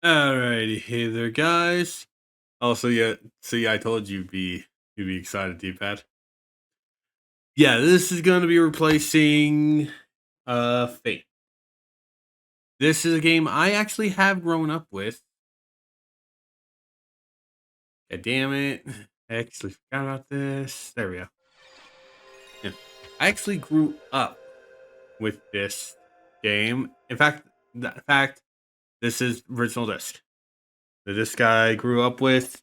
Alrighty, hey there, guys. Also, yeah, see, I told you'd be excited, D-pad. Yeah, this is going to be replacing Fate. This is a game I actually have grown up with. God damn it! I actually forgot about this. There we go. Yeah. I actually grew up with this game. In fact, this is original disc. The disc I grew up with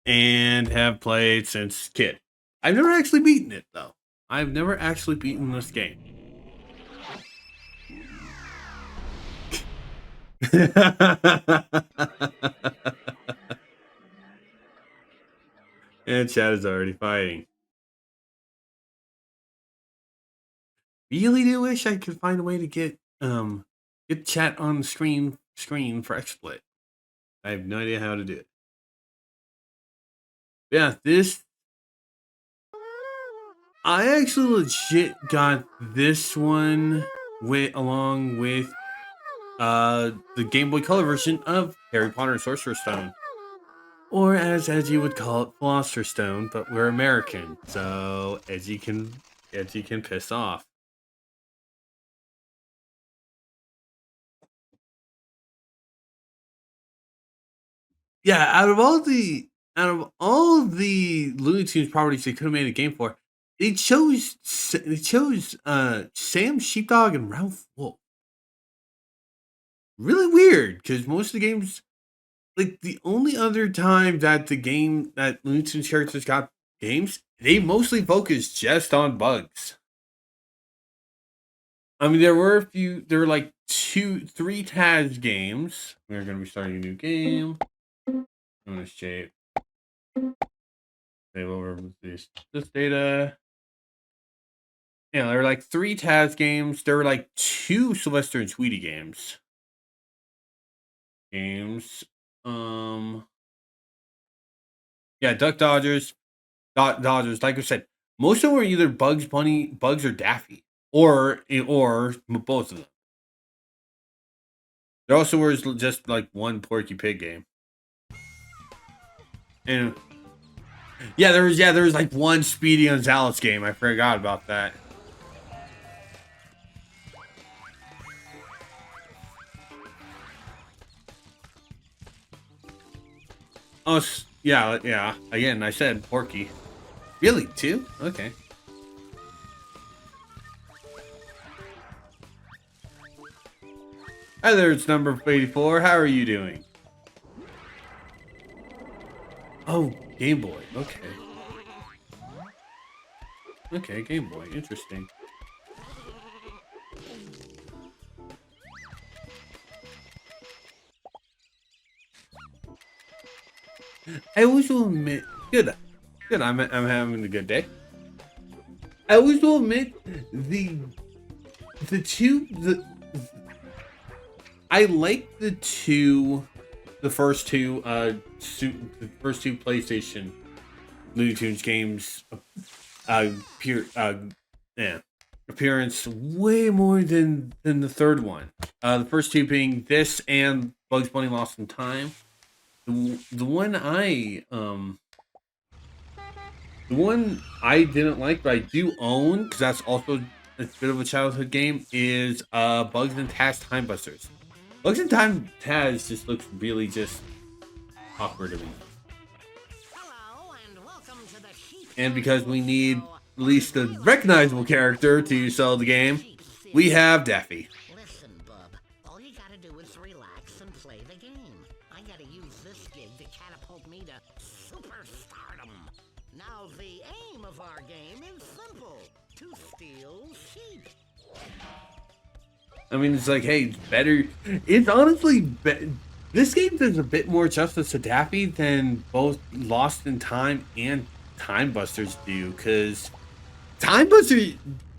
and have played since kid. I've never actually beaten it though. I've never actually beaten this game. And Chad is already fighting. Really do wish I could find a way to get chat on the screen for XSplit. I have no idea how to do it. Yeah, this I actually legit got this one with along with the Game Boy Color version of Harry Potter and Sorcerer's Stone. Or as you would call it, Philosopher's Stone, but we're American, so as you can piss off. Yeah, out of all the Looney Tunes properties they could have made a game for, they chose Sam Sheepdog and Ralph Wolf. Really weird, because most of the games, like the only other time that the game that Looney Tunes characters got games, they mostly focused just on bugs. I mean, there were like three Taz games. We're going to be starting a new game. I'm going to save over this data. Yeah, there were like three Taz games. There were like two Sylvester and Tweety games. Um, yeah, Duck Dodgers, Dodgers. Like I said, most of them were either Bugs or Daffy, or both of them. There also was just like one Porky Pig game. And there was like one Speedy Gonzales game. I forgot about that. Oh yeah. Again, I said Porky. Really, two? Okay. Hi there, it's number 84. How are you doing? Oh, Game Boy. Okay. Okay, Game Boy. Interesting. I always will admit, good. I'm having a good day. I always will admit the two the I like the first two the first two PlayStation Looney Tunes games appear yeah appearance way more than the third one. The first two being this and Bugs Bunny Lost in Time. The one the one I didn't like, but I do own because that's also a bit of a childhood game, is Bugs and Taz Time Busters. Bugs and Time Taz just looks really just awkward to me. And because we need at least a recognizable character to sell the game, we have Daffy. Listen, bub. All you gotta do is relax and play the game. I gotta use this gig to catapult me to superstardom. Now, the aim of our game is simple: to steal sheep. I mean, it's like, hey, it's better. It's honestly, this game does a bit more justice to Daffy than both Lost in Time and Time Busters do, because Time Buster,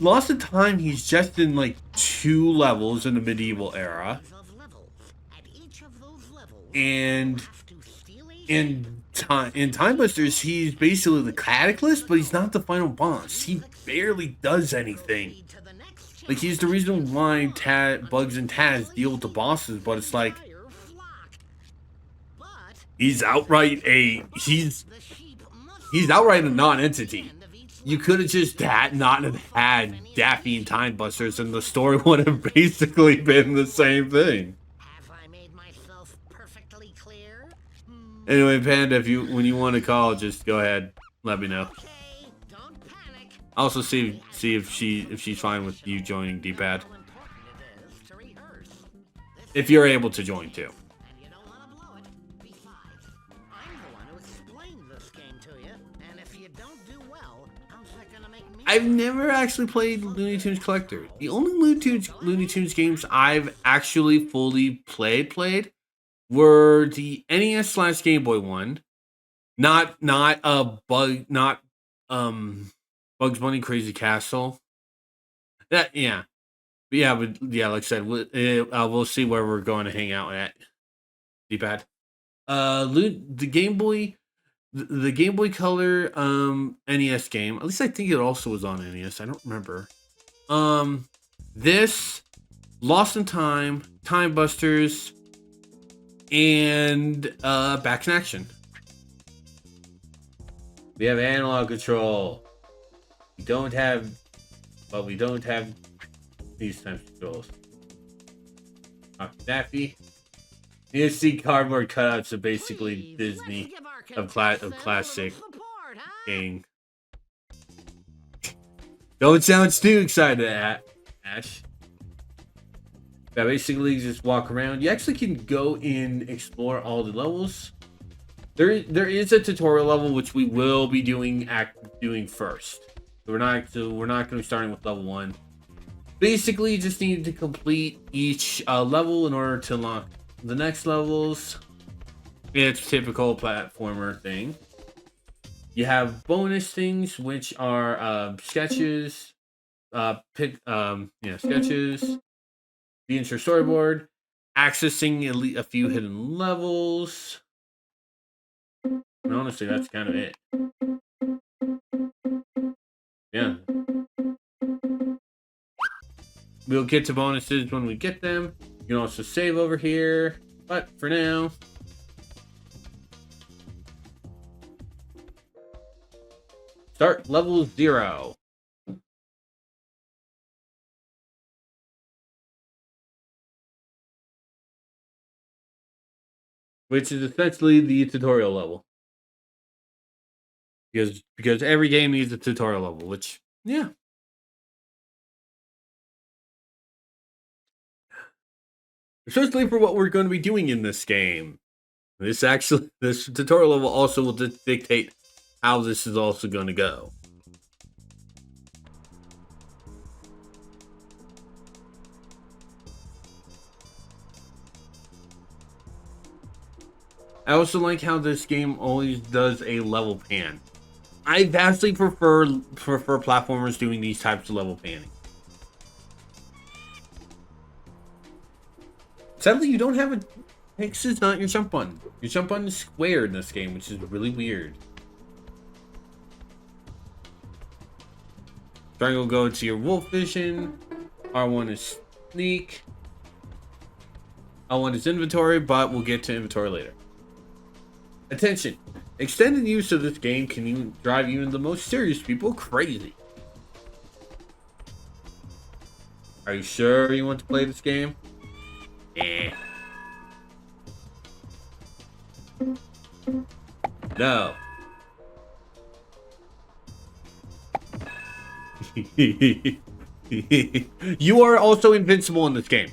Lost in Time, he's just in like two levels in the medieval era, and in Time Busters, he's basically the Cataclysm, but he's not the final boss. He barely does anything. Like, he's the reason why Bugs and Taz deal with the bosses, but it's like, He's outright a he's The sheep must he's outright a non-entity. end of each You could have just not have had Daffy and Time Busters, and the story would have basically been the same thing. Have I made myself perfectly clear? Anyway, Panda, if you when you want to call, just go ahead. Let me know. Okay, don't panic. Also, see if she's fine with you joining D-pad. How important it is to rehearse. This If you're able to join too. and you don't want to blow it. Besides, I'm the one who explained this game to you, and if you don't do well, how's that gonna make me? I've never actually played Looney Tunes Collector. The only Looney Tunes games I've actually fully played were the NES / Game Boy one. Not Bugs Bunny Crazy Castle. But like I said, we'll see where we're going to hang out at. D-pad. The Game Boy, the Game Boy Color NES game. At least I think it also was on NES. I don't remember. This, Lost in Time, Time Busters, and Back in Action. We have analog control. We don't have these types of controls. Daffy. You see cardboard cutouts of basically Please, Disney let's give our of contestants classic a little support, huh? game. Don't sound too excited, Ash. But basically, just walk around. You actually can go and explore all the levels. There is a tutorial level which we will be doing first. So we're not going to be starting with level 1. Basically, you just need to complete each level in order to unlock the next levels. It's typical platformer thing. You have bonus things, which are sketches, sketches, the intro storyboard, accessing a few hidden levels. And honestly, that's kind of it. Yeah. We'll get to bonuses when we get them. You can also save over here. But for now, start level 0. Which is essentially the tutorial level. Because every game needs a tutorial level, which, yeah. Especially for what we're going to be doing in this game. This tutorial level also will dictate how this is also going to go. I also like how this game always does a level pan. I vastly prefer platformers doing these types of level panning. Sadly, you don't have a X is not your jump button. Your jump button is squared in this game, which is really weird. Triangle go into your wolf vision. R1 is sneak. L1 is inventory, but we'll get to inventory later. Attention! Extended use of this game can drive even the most serious people crazy. Are you sure you want to play this game? No. You are also invincible in this game.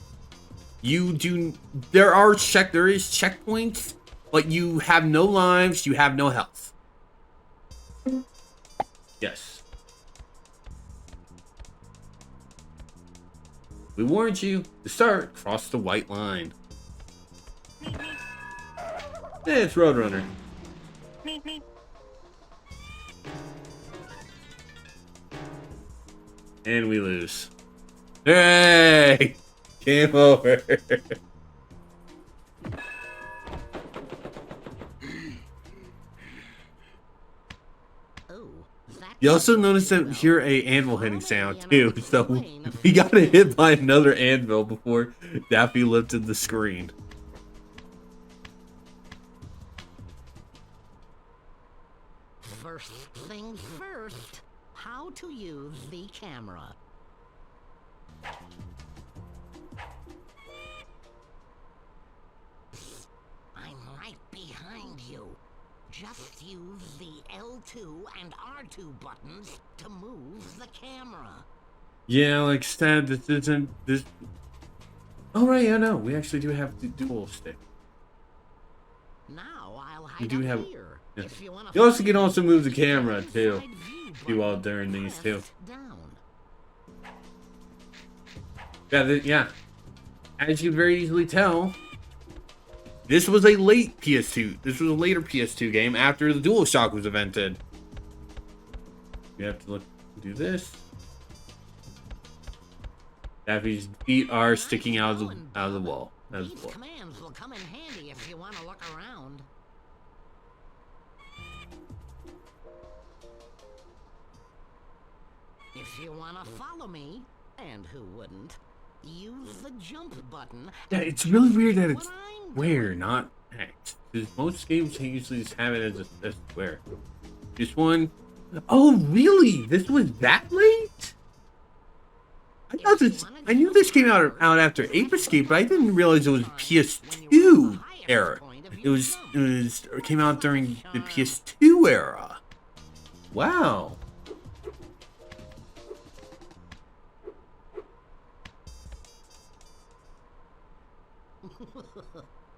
There is checkpoints, but you have no lives, you have no health. Yes. We warned you to start cross the white line. It's Roadrunner. And we lose. Hey! Game over. You also notice that hear a anvil hitting sound too, so we got hit by another anvil before Daffy lifted the screen. First things first, how to use the camera. I'm right behind you. Just use the L2 and R2 buttons to move the camera. Yeah, like said, this isn't this. Oh right, yeah, no, we actually do have the dual stick. Now I'll hide You do up have. here. Yeah. If you want You also can also move the camera too. Do all during these too. Down. Yeah, yeah. As you very easily tell, this was a late PS2. This was a later PS2 game after the DualShock was invented. You have to do this. Daffy's feet are sticking out of the wall. These commands will come in handy if you want to look around. If you want to follow me, and who wouldn't, use the jump button. Yeah, it's really weird that it's What I'm square, not X. Because most games usually just have it as a square. This one, oh really? This was that late? I thought this. I knew this came out after Ape Escape, but I didn't realize it was PS2 era. It came out during the PS2 era. Wow.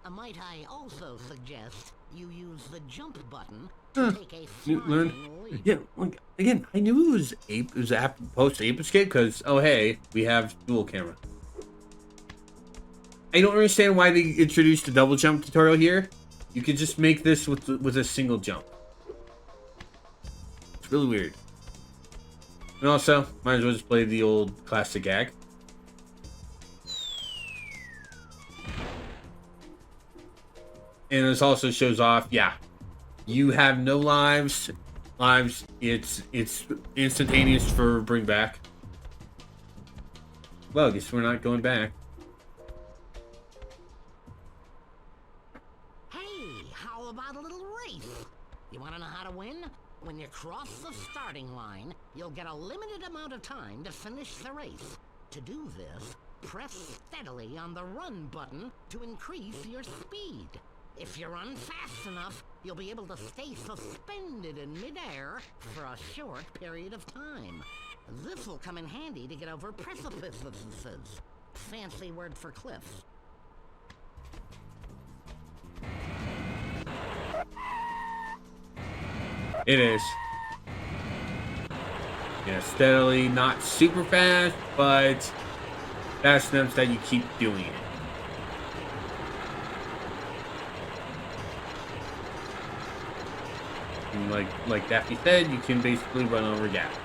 Might I also suggest you use the jump button to take a Learn. flying leap? Yeah, like, again, I knew it was Ape. It was post Ape Escape because oh hey, we have dual camera. I don't understand why they introduced the double jump tutorial here. You could just make this with a single jump. It's really weird. And also, might as well just play the old classic gag. And this also shows off, yeah, you have no lives. It's instantaneous for bring back. Well, I guess we're not going back. Hey, how about a little race? You want to know how to win? When you cross the starting line, you'll get a limited amount of time to finish the race. To do this, press steadily on the run button to increase your speed. If you run fast enough, you'll be able to stay suspended in midair for a short period of time. This will come in handy to get over precipices. Fancy word for cliffs. It is. Yeah, steadily, not super fast, but fast enough that you keep doing it. And like Daffy said, you can basically run over gaps.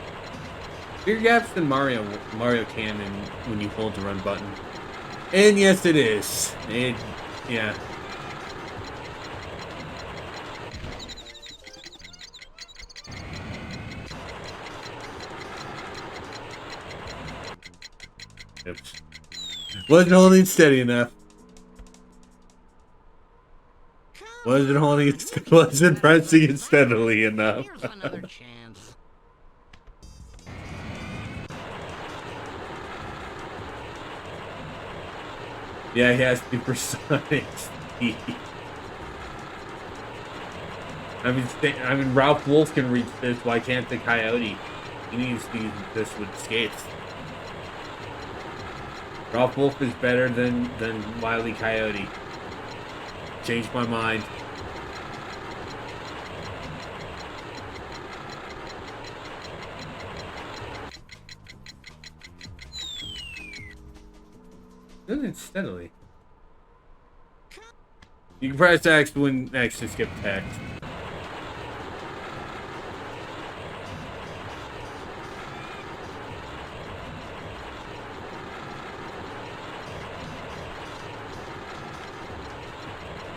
Bigger gaps than Mario can when you hold the run button. And yes, it is. Yeah. Oops. Wasn't holding steady enough. Wasn't pressing it steadily enough. Here's another chance. Yeah, he has supersonic speed. I mean, Ralph Wolf can reach this. Why can't the Coyote? He needs to use this with skates. Ralph Wolf is better than Wile E. Coyote. Changed my mind. Doing it steadily. You can press X when X to skip text.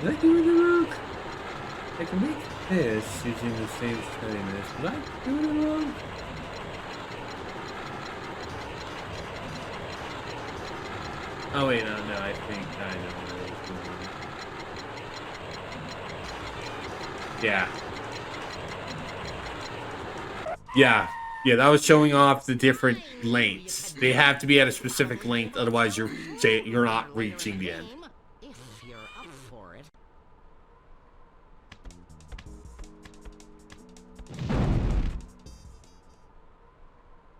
Did I do it wrong? I can make this using the same steadiness. Did I do it wrong? Oh wait, no, I think I know what I was doing. Yeah, yeah, that was showing off the different lengths. They have to be at a specific length, otherwise you're not reaching the end. If you're up for it.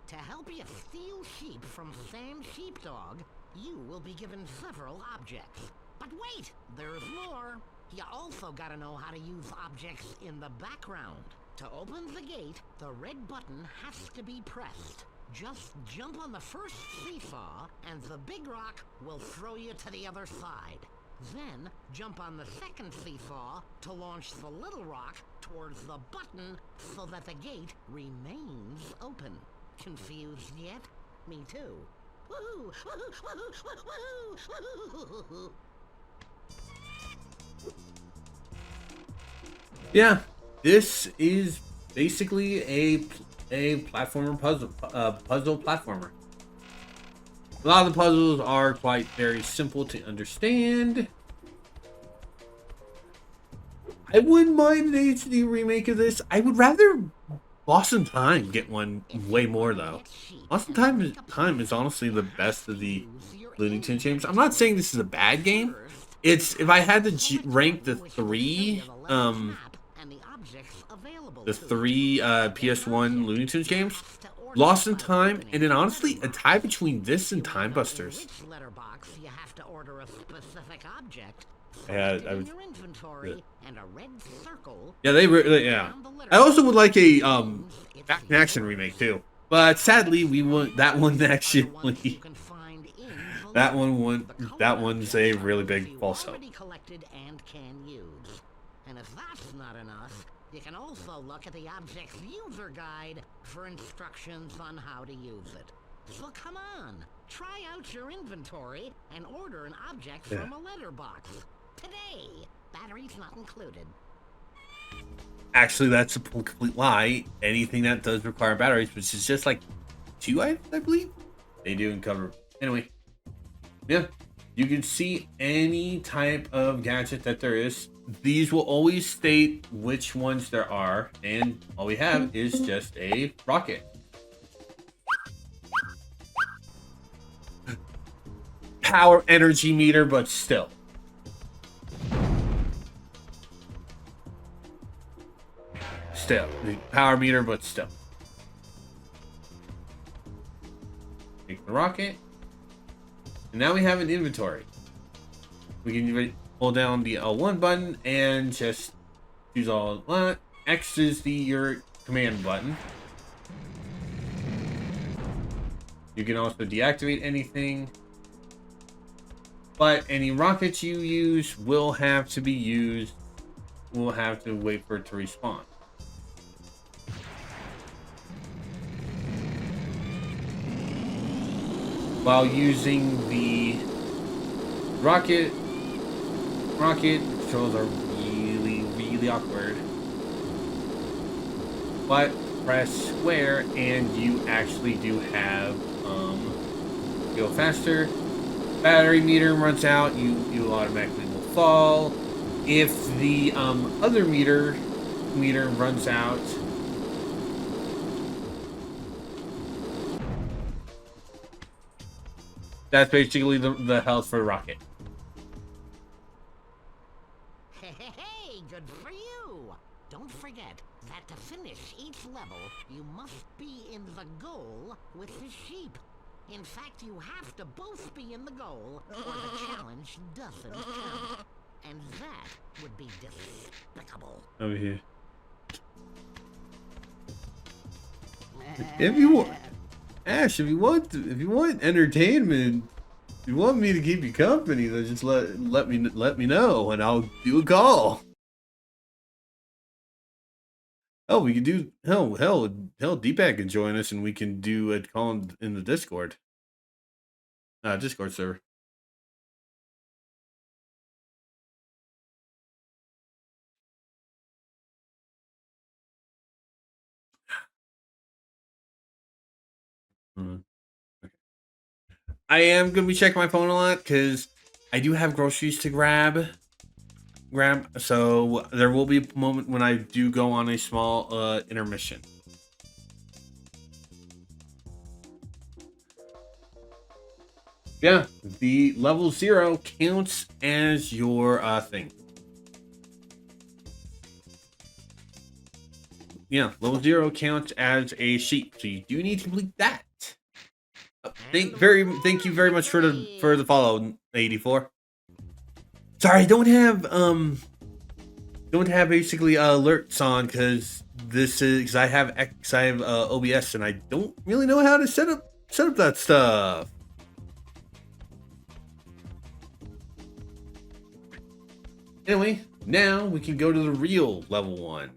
To help you steal sheep from Sam Sheepdog, you will be given several objects. But wait, there's more. You also gotta know how to use objects in the background. To open the gate, the red button has to be pressed. Just jump on the first seesaw, and the big rock will throw you to the other side. Then, jump on the second seesaw to launch the little rock towards the button so that the gate remains open. Confused yet? Me too. Woohoo! Woohoo! Yeah, this is basically a platformer puzzle platformer. A lot of the puzzles are quite very simple to understand. I wouldn't mind an HD remake of this. I would rather Lost in Time get one way more though. Lost in Time is honestly the best of the Looney Tunes games. I'm not saying this is a bad game. It's, if I had to rank the three PS1 Looney Tunes games, Lost in Time, and then honestly a tie between this and Time Busters. Yeah, yeah. I also would like a Back in Action remake too, but sadly we won't. That one actually, that one's a really big false hope. And if that's not enough, you can also look at the object's user guide for instructions on how to use it. So come on, try out your inventory and order an object from a letterbox. Today, batteries not included. Actually, that's a complete lie. Anything that does require batteries, which is just like 2 items, I believe, they do cover. Anyway, yeah, you can see any type of gadget that there is. These will always state which ones there are, and all we have is just a rocket. Power energy meter, but still. Still, the power meter, but still. Take the rocket. And now we have an inventory. We can hold down the L1 button and just choose all that. X is your command button. You can also deactivate anything. But any rockets you use will have to be used. We'll have to wait for it to respawn. While using the rocket controls are really awkward. But press square and you actually do have go faster. Battery meter runs out, you automatically will fall. If the other meter runs out, that's basically the health for the rocket. Hey, good for you! Don't forget that to finish each level, you must be in the goal with the sheep. In fact, you have to both be in the goal, or the challenge doesn't count. And that would be despicable. Over here. If you want, Ash, if you want entertainment, if you want me to keep you company, then just let me know, and I'll do a call. Oh, we could do hell. Deepak can join us, and we can do a call in the Discord. Discord server. Okay. I am gonna be checking my phone a lot because I do have groceries to grab. So there will be a moment when I do go on a small intermission. Yeah, the level 0 counts as your thing. Yeah, level 0 counts as a sheep, so you do need to complete that. Thank you very much for the follow, 84. Sorry, I don't have basically alerts on because I have OBS and I don't really know how to set up that stuff. Anyway, now we can go to the real level 1.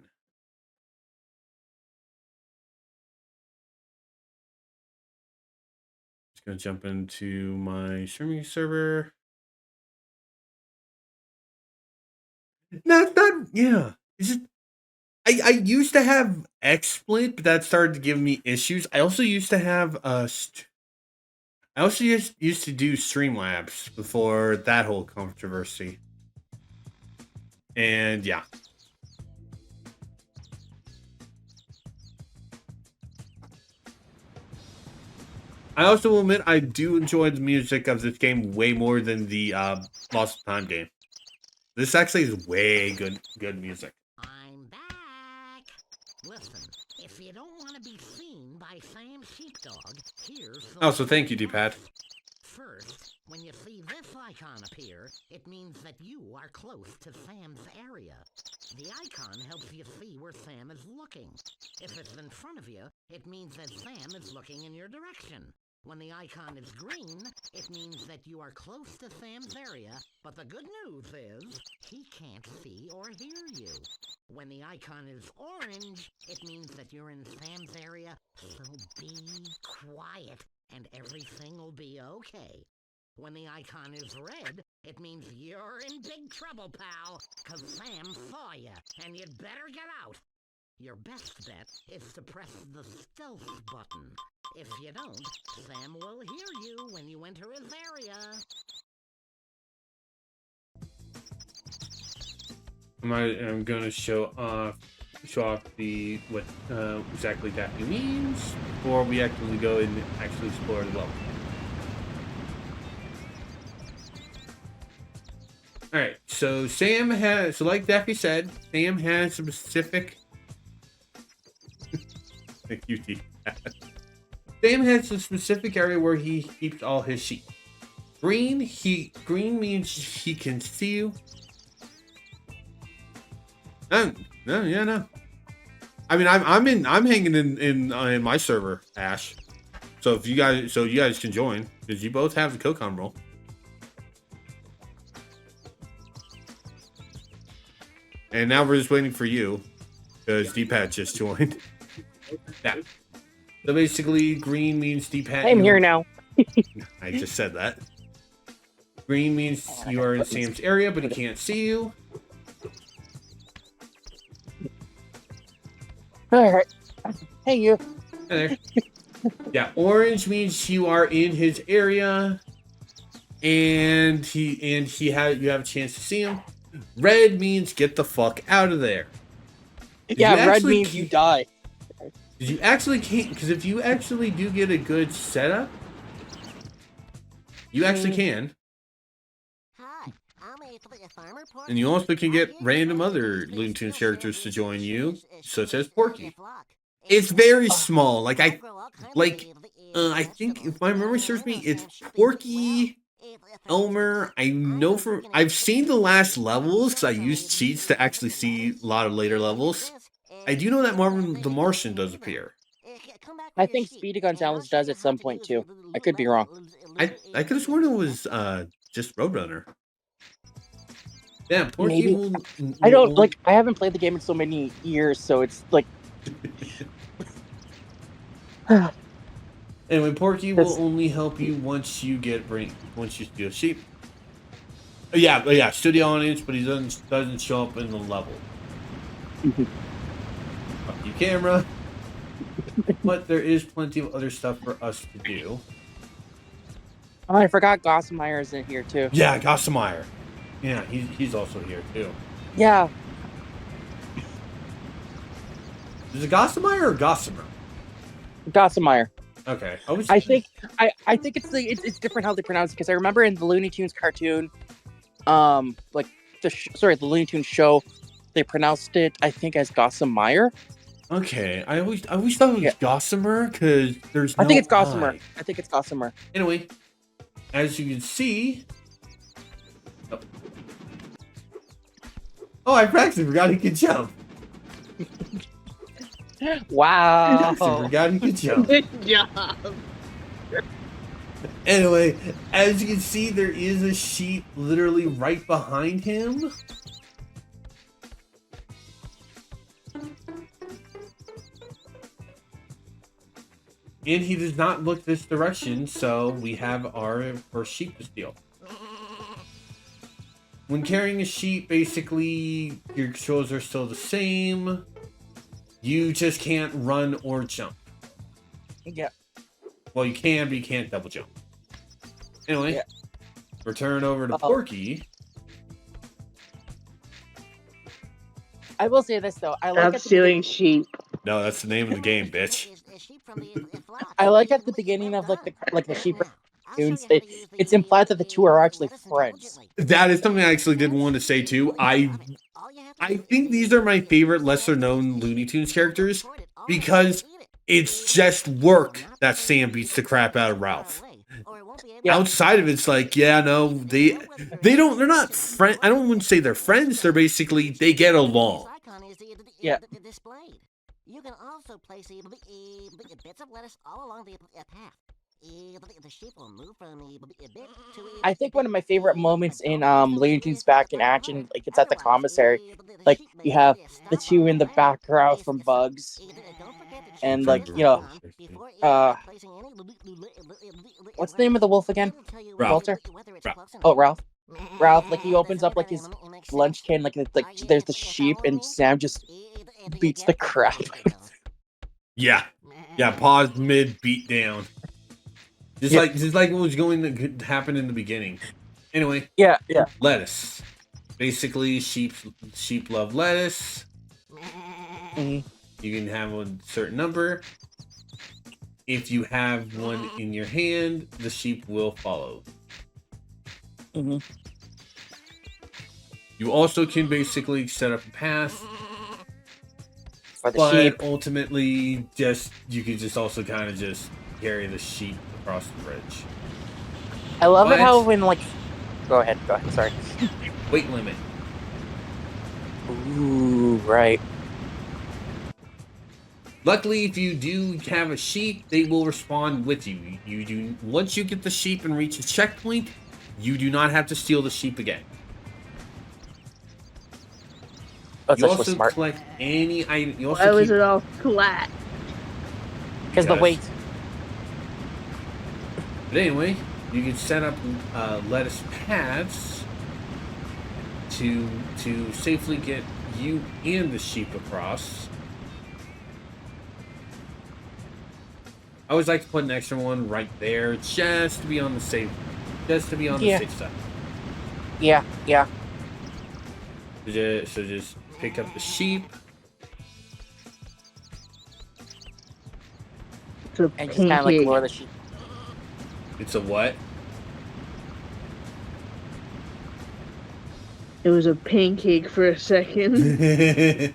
Just gonna jump into my streaming server. Yeah. It's just, I used to have XSplit, but that started to give me issues. I also used to have I also used to do Streamlabs before that whole controversy. And yeah. I also will admit I do enjoy the music of this game way more than the Lost Time game. This actually is way good music. I'm back. Listen, if you don't want to be seen by Sam Sheepdog, here's the Oh, so thank you, D-Pad. First, when you see this icon appear, it means that you are close to Sam's area. The icon helps you see where Sam is looking. If it's in front of you, it means that Sam is looking in your direction. When the icon is green, it means that you are close to Sam's area, but the good news is, he can't see or hear you. When the icon is orange, it means that you're in Sam's area, so be quiet, and everything will be okay. When the icon is red, it means you're in big trouble, pal, 'cause Sam saw you, and you'd better get out. Your best bet is to press the stealth button. If you don't, Sam will hear you when you enter his area. I'm going to show off the what exactly that means before we actually go and actually explore the level. All right, so like Daffy said, Sam has a specific. Thank you, T. Sam has a specific area where he keeps all his sheep. Green means he can see you. No. I mean, I'm hanging in my server, Ash. So you guys can join because you both have the Kokon role. And now we're just waiting for you because D-Pad just joined. Yeah. So basically, green means D-Pad. I'm here now. I just said that. Green means you are in Sam's area, but he can't see you. Alright. Hey, you. Hey there. Yeah, orange means you are in his area, and you have a chance to see him. Red means get the fuck out of there. Yeah, red means you die. You actually can't, because if you actually do get a good setup, you actually can. And you also can get random other Looney Tunes characters to join you, such as Porky. It's very small. I think if my memory serves me, it's Porky, Elmer. I've seen the last levels because I used cheats to actually see a lot of later levels. I do know that Marvin the Martian does appear. I think Speedy Gonzalez does at some point too. I could be wrong. I could have sworn it was just Roadrunner. Yeah, Porky will, I don't like. I haven't played the game in so many years, so it's like. Anyway, Porky will only help you once you steal sheep. Yeah, studio audience, but he doesn't show up in the level. Fuck you, camera. But there is plenty of other stuff for us to do. Oh, I forgot Gossameyer is in here too. Yeah, Gossameyer. Yeah, he's also here too. Yeah. Is it Gossameyer or Gossamer? Gossameyer. Okay. I think it's different how they pronounce it because I remember in the Looney Tunes cartoon, like the Looney Tunes show, they pronounced it I think as Gossamer. Okay. I always thought it was Yeah. Gossamer because there's no I think it's Gossamer. I. I think it's Gossamer. Anyway, as you can see. Oh, I practically forgot he could jump. Wow. I forgot he could jump. Good job. Anyway, as you can see, there is a sheep literally right behind him. And he does not look this direction, so we have our first sheep to steal. When carrying a sheep, basically, your controls are still the same. You just can't run or jump. Yeah. Well, you can, but you can't double jump. Anyway, Yeah. return over to Uh-oh. Porky. I will say this though. I like Stop at the stealing sheep. No, that's the name of the game, bitch. I like at the beginning of like the sheep cartoons, it's implied that the two are actually friends. That is something I actually did want to say too. I think these are my favorite lesser known Looney Tunes characters because it's just work that Sam beats the crap out of Ralph. Yeah. Outside of it's like, yeah, no, they're not friend. I don't want to say they're friends. They're basically they get along. Yeah. You can also place bits of lettuce all along the path. The sheep will move from a bit to I think one of my favorite moments in Looney Tunes Back in Action, like it's at the commissary, like you have the two in the background from Bugs, and like what's the name of the wolf again? Ralph. Walter? Oh, Ralph. Ralph, like he opens up like his lunch can, like there's the sheep, and Sam just beats the crap. Yeah, pause mid beat down. Just like what was going to happen in the beginning. Anyway, Yeah. lettuce. Basically, sheep love lettuce. Mhm. You can have a certain number. If you have one in your hand, the sheep will follow. Mhm. You also can basically set up a path, For the but sheep. ultimately, you can just also kind of just carry the sheep across the bridge. I love it how But- when like. Go ahead. Sorry. Weight limit. Ooh, right. Luckily, if you do have a sheep, they will respond with you. You do once you get the sheep and reach a checkpoint, you do not have to steal the sheep again. That's You actually also smart. collect any item. You Why also was keep, it all flat? Because the Yes. weight. But anyway, you can set up lettuce paths to safely get you and the sheep across. I always like to put an extra one right there, just to be on the safe, Yeah. safe side. Yeah. So just pick up the sheep. It's a And just kind of like pancake. lure the sheep. It's a what? It was a pancake for a second.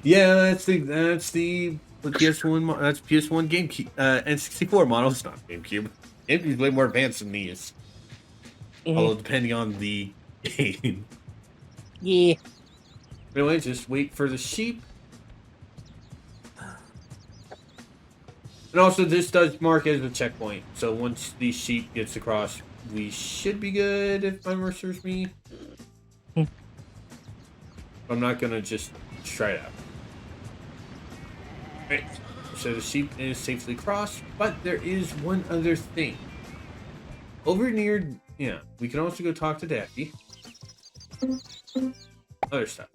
Yeah, that's the PS1. That's PS1 GameCube, N64 model. It's not GameCube. GameCube's way more advanced than these. Mhm. Although depending on the game. Yeah. Anyway, just wait for the sheep. And also, this does mark as a checkpoint. So once the sheep gets across, we should be good if my memory serves me. I'm not gonna just try it out. Right. So the sheep is safely crossed, but there is one other thing. Over near, we can also go talk to Daffy. Other stuff.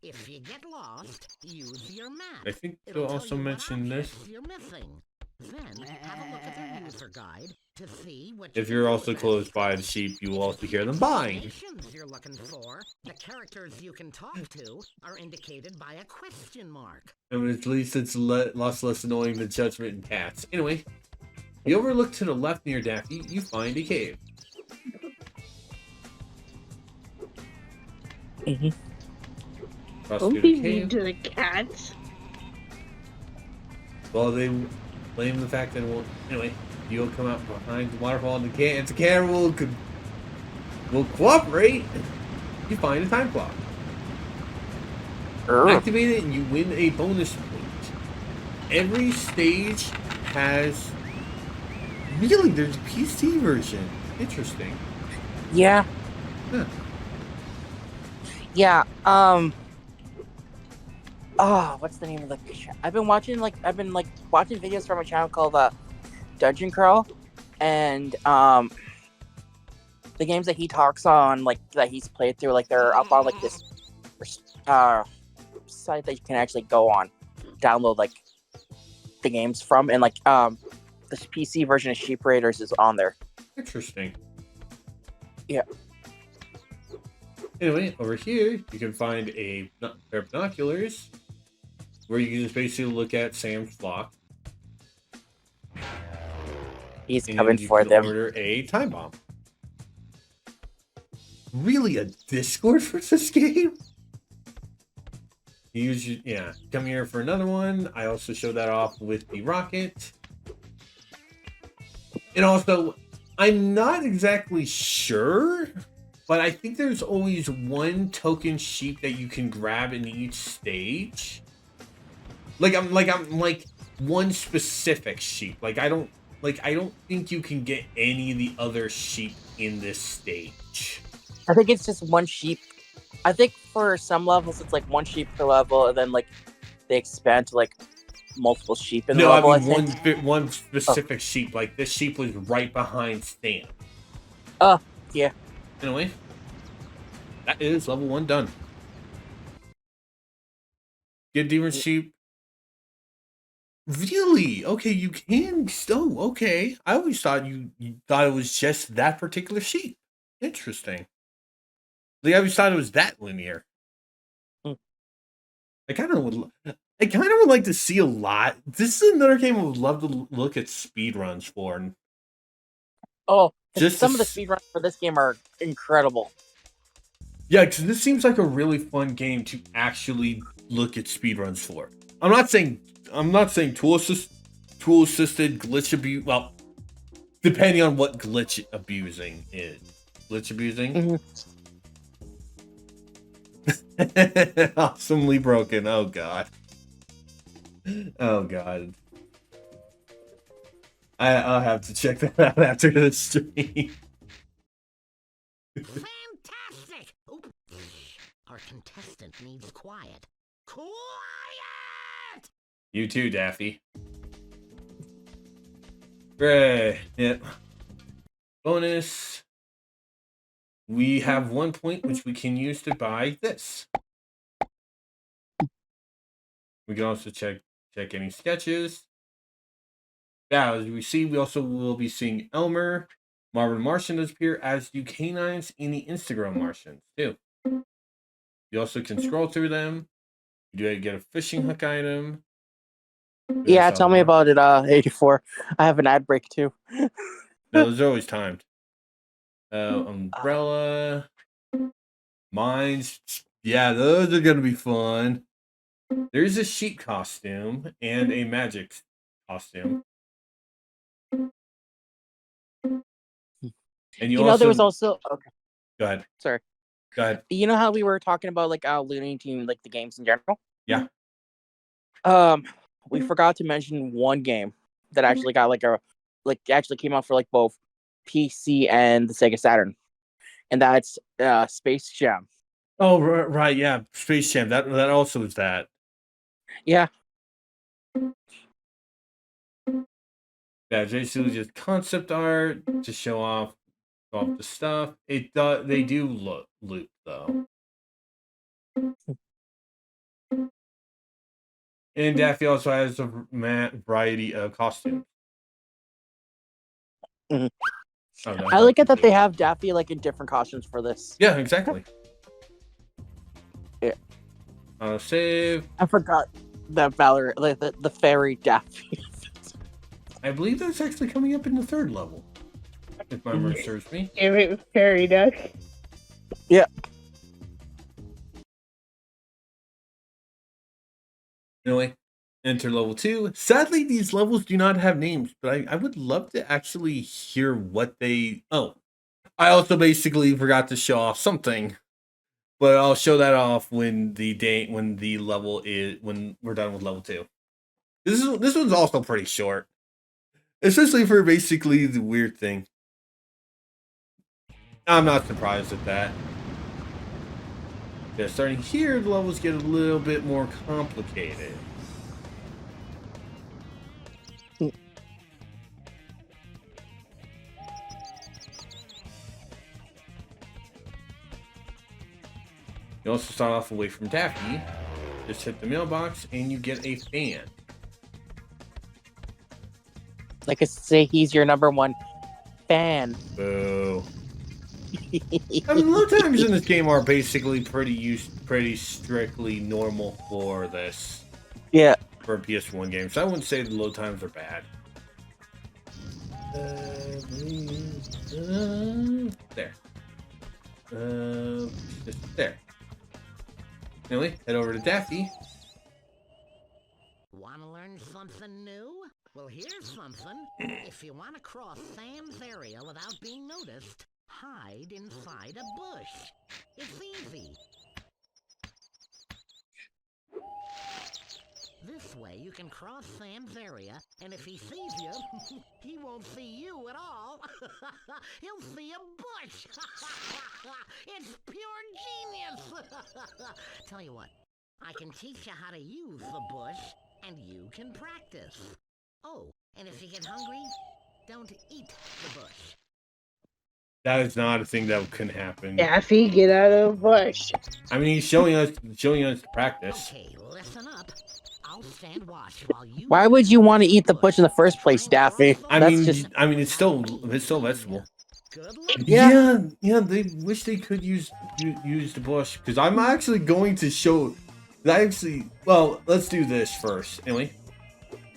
If you get lost, use your map. I think It'll they'll tell also you what mention this. objects you're missing. Then have a look at their user guide to see what If you you're can also do close best. by the sheep, you will also hear them buying. Informations you're looking for, the characters you can talk to, are indicated by a question mark. I mean, at least it's lots less annoying than Judgment and Cats. Anyway, you overlook to the left near Daffy, you find a cave. Mhm. Cross Don't through be the mean cave. to the cats. Well, they blame the fact that it won't. Anyway, you'll come out behind the waterfall and the camera will cooperate. You find a time clock. Activate it and you win a bonus point. Every stage has. Really, there's a PC version. Interesting. Yeah. Huh. Yeah. Oh, what's the name of the? I've been watching watching videos from a channel called Dungeon Crawl, and the games that he talks on, like that he's played through, like they're up on like this site that you can actually go on, download like the games from, and like the PC version of Sheep Raiders is on there. Interesting. Yeah. Anyway, over here, you can find a pair of binoculars where you can just basically look at Sam's flock. He's And coming you for can them. order a time bomb. Really, a Discord for this game? Yeah. Come here for another one. I also show that off with the rocket. And also, I'm not exactly sure, but I think there's always one token sheep that you can grab in each stage. I'm like one specific sheep. I don't think you can get any of the other sheep in this stage. I think it's just one sheep. I think for some levels it's like one sheep per level, and then like they expand to like multiple sheep in the No, level. I I mean think. one specific sheep. Like this sheep was right behind Stan. Yeah. Anyway, that is level 1 done. Get demon sheep. Really? Okay, you can still. Okay, I always thought you thought it was just that particular sheep. Interesting. I always thought it was that linear. Hmm. I kind of would like to see a lot. This is another game I would love to look at speedruns for. Oh, Just some of the speedruns for this game are incredible. Yeah, because this seems like a really fun game to actually look at speedruns for. I'm not saying tool assisted glitch abuse. Well, depending on what glitch abusing is. Glitch abusing? Awesomely broken. Oh god. Oh god. I'll have to check that out after the stream. Fantastic! Oops. Our contestant needs quiet. Quiet! You too, Daffy. Great. Yep. Bonus. We have 1 point which we can use to buy this. We can also check any sketches. Yeah, as we see, we also will be seeing Elmer, Marvin Martian appear, as do canines in the Instagram Martians too. You also can scroll through them. You do get a fishing hook item. Yeah, tell me about it, 84. I have an ad break too. No, those are always timed. Umbrella. Mines. Yeah, those are going to be fun. There's a sheep costume and a magic costume. And you also... there was also... Okay. Go ahead. Sorry. Go ahead. You know how we were talking about like Looney Tunes, like the games in general? Yeah. We forgot to mention one game that actually got actually came out for like both PC and the Sega Saturn, and that's Space Jam. Oh right, yeah, Space Jam. That also is that. Yeah. Yeah, basically just concept art to show off the stuff. They do loop though. And Daffy also has a variety of costumes. Mhm. Oh, no, I like it that they have Daffy like in different costumes for this. Yeah, exactly. Yeah. Save. I forgot that Valor, like the fairy Daffy. I believe that's actually coming up in the 3rd level, if my memory serves me. Give it fairy duck. Yeah. Anyway, enter level 2. Sadly, these levels do not have names, but I would love to actually hear what they... Oh, I also basically forgot to show off something, but I'll show that off when when we're done with level 2. This one's also pretty short, especially for basically the weird thing. I'm not surprised at that. Yeah, starting here, the levels get a little bit more complicated. You also start off away from Daffy. Just hit the mailbox and you get a fan. Like I say, he's your #1 fan. Boo. I mean, load times in this game are basically pretty strictly normal for this. Yeah. For a PS1 game, so I wouldn't say the load times are bad. There. Just there. Anyway, head over to Daffy. Want to learn something new? Well, here's something. If you want to cross Sam's area without being noticed, hide inside a bush. It's easy. This way you can cross Sam's area, and if he sees you, he won't see you at all. He'll see a bush. It's pure genius. Tell you what, I can teach you how to use the bush, and you can practice. Oh, and if you get hungry, don't eat the bush. That is not a thing that can happen. Daffy, get out of the bush. I mean, he's showing us to practice. Okay, listen up. I'll stand watch while you... Why would you want to eat the bush in the first place, Daffy? I That's mean, just... it's still vegetable. Good luck. Yeah. Yeah. They wish they could use the bush, because I'm actually going to show. Well, let's do this first. Anyway,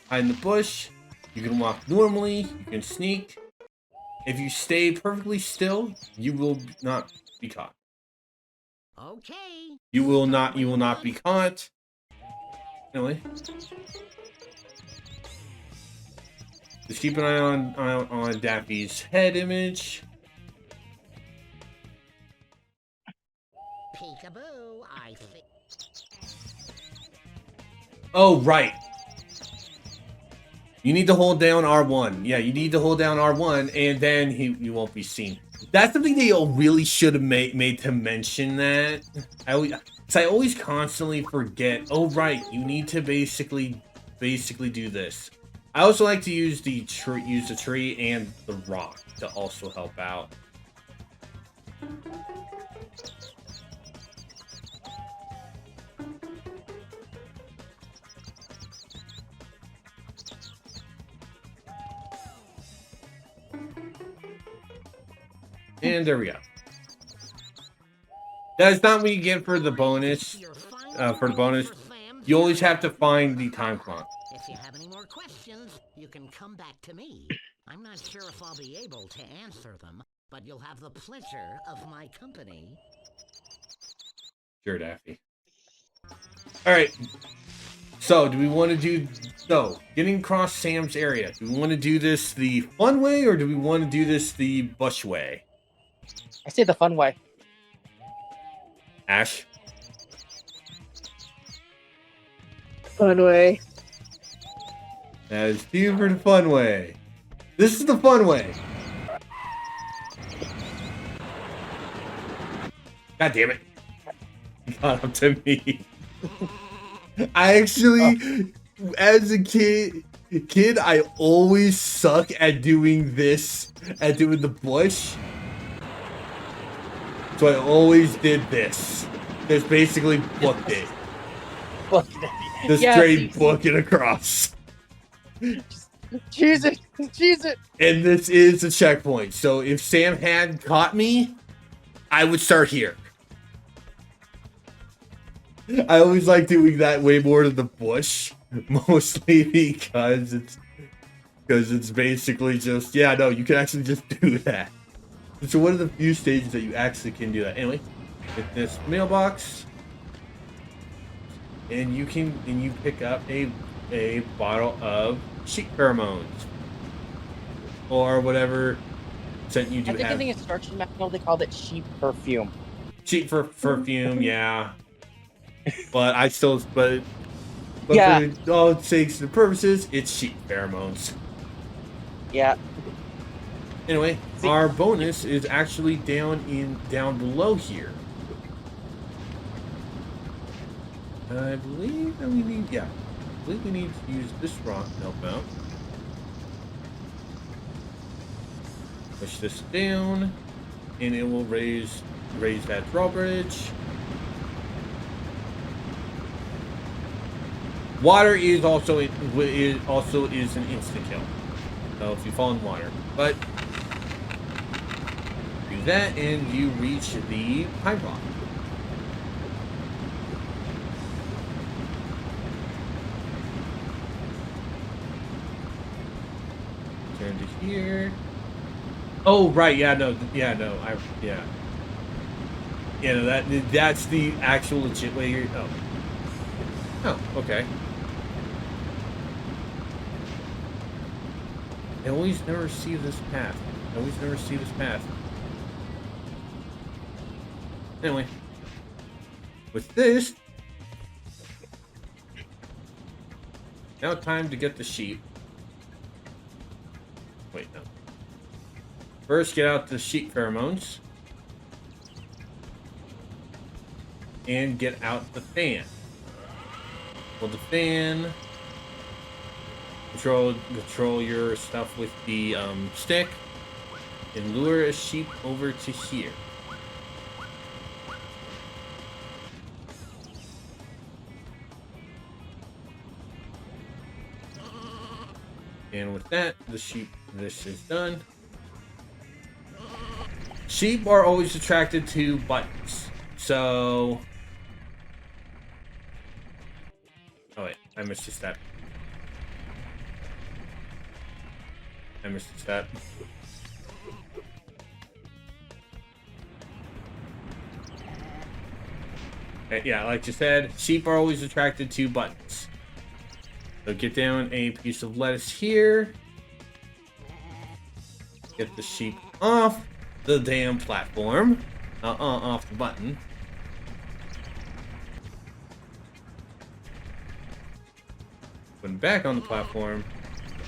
hide in the bush. You can walk normally. You can sneak. If you stay perfectly still, you will not be caught. Okay. You will not be caught. Anyway, just keep an eye on Daffy's head image. Peekaboo, I think. Oh, right. You need to hold down R1. Yeah, you need to hold down R1, and then you won't be seen. That's something they really should have made to mention that. I always constantly forget. Oh, right. You need to basically do this. I also like to use the tree and the rock to also help out. And there we go. That's not what you get for the bonus. You always have to find the time clock. If you have any more questions, you can come back to me. I'm not sure if I'll be able to answer them, but you'll have the pleasure of my company. Sure, Daffy. Alright. So, do we want to do... So, getting across Sam's area. Do we want to do this the fun way, or do we want to do this the bush way? I say the fun way. Ash? Fun way. That is two for the fun way. This is the fun way. God damn it. He got up to me. I actually, as a kid, I always suck at doing this, at doing the bush. So I always did this. Just basically booked it. Look at Just Yeah, straight see- book it across. Cheese it, cheese it. And this is a checkpoint. So if Sam had caught me, I would start here. I always like doing that way more to the bush, mostly because it's basically just, yeah, no, you can actually just do that. It's one of the few stages that you actually can do that. Anyway, get this mailbox, and you pick up a bottle of sheep pheromones or whatever scent you do I think have. in the instruction manual they called it sheep perfume. Cheap for perfume, yeah. But Yeah. for all sakes and purposes, it's sheep pheromones. Yeah. Anyway, See- our bonus is actually down below here. I believe that we need to use this rock to help out. Push this down, and it will raise that drawbridge. Water is also an instant kill. So if you fall in water, but do that and you reach the pine rock. Turn to here. Oh right, yeah, no, yeah, no, that's the actual legit way here. Oh, okay. I always never see this path. Anyway, with this, now time to get the sheep. Wait, no. First, get out the sheep pheromones. And get out the fan. Well, the fan... Control your stuff with the stick. And lure a sheep over to here. And with that, this is done. Sheep are always attracted to buttons. So... Oh wait, I missed a step. Yeah, like you said, sheep are always attracted to buttons. So get down a piece of lettuce here. Get the sheep off the damn platform. Off the button. Put him back on the platform.